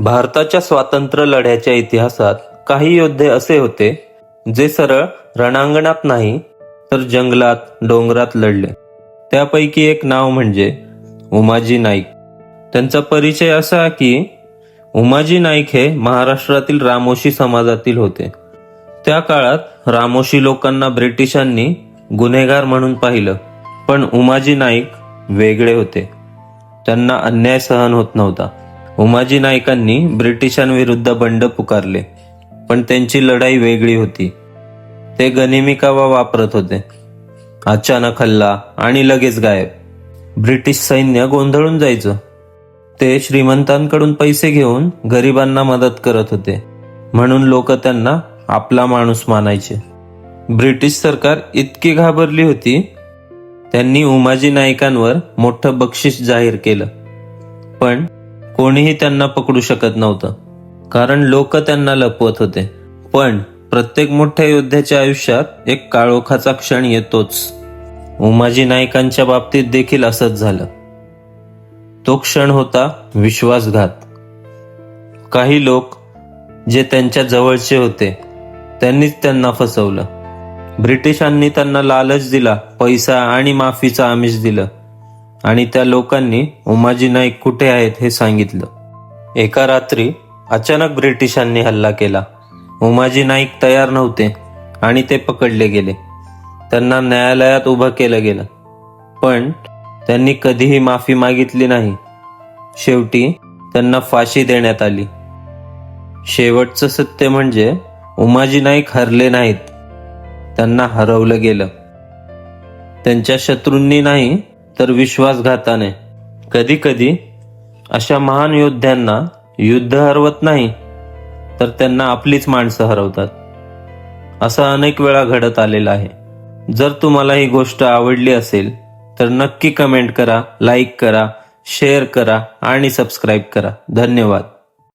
भारताच्या स्वातंत्र्य लढ्याच्या इतिहासात काही योद्धे असे होते जे सरळ रणांगणात नाही तर जंगलात डोंगरात लढले. त्यापैकी एक नाव म्हणजे उमाजी नाईक. त्यांचा परिचय असा की उमाजी नाईक हे महाराष्ट्रातील रामोशी समाजातील होते. त्या काळात रामोशी लोकांना ब्रिटिशांनी गुन्हेगार म्हणून पाहिलं, पण उमाजी नाईक वेगळे होते. त्यांना अन्याय सहन होत नव्हता. उमाजी नाईकांनी ब्रिटिशांविरुद्ध बंड पुकारले, पण त्यांची लढाई वेगळी होती. ते गनिमी कावा वापरत होते. अचानक हल्ला आणि लगेच गायब. ब्रिटिश सैन्य गोंधळून जायचं. ते श्रीमंतांकडून पैसे घेऊन गरिबांना मदत करत होते, म्हणून लोक त्यांना आपला माणूस मानायचे. ब्रिटिश सरकार इतकी घाबरली होती, त्यांनी उमाजी नाईकांवर मोठं बक्षीस जाहीर केलं. पण कोणीही त्यांना पकडू शकत नव्हतं, कारण लोक त्यांना लपवत होते. पण प्रत्येक मोठ्या योद्ध्याच्या आयुष्यात एक काळोखाचा क्षण येतोच. उमाजी नाईकांच्या बाबतीत देखील असंच झालं. तो क्षण होता विश्वासघात. काही लोक जे त्यांच्या जवळचे होते त्यांनीच त्यांना फसवलं. ब्रिटिशांनी त्यांना लालच दिला, पैसा आणि माफीचं आमिष दिलं, आणि त्या लोकांनी उमाजी नाईक कुठे आहेत हे सांगितलं. एका रात्री अचानक ब्रिटिशांनी हल्ला केला. उमाजी नाईक तयार नव्हते आणि ते पकडले गेले. त्यांना न्यायालयात उभं केलं गेलं, पण त्यांनी कधीही माफी मागितली नाही. शेवटी त्यांना फाशी देण्यात आली. शेवटचं सत्य म्हणजे उमाजी नाईक हरले नाहीत, त्यांना हरवलं गेलं. त्यांच्या शत्रूंनी नाही तर विश्वासघाताने. कधी कधी अशा महान योद्ध्यांना युद्ध हरवत नाही, तर त्यांना आपलीच माणसं हरवतात. असं अनेक वेळा घडत आलेलं आहे. जर तुम्हाला ही गोष्ट आवडली असेल तर नक्की कमेंट करा, लाईक करा, शेअर करा आणि सबस्क्राईब करा. धन्यवाद.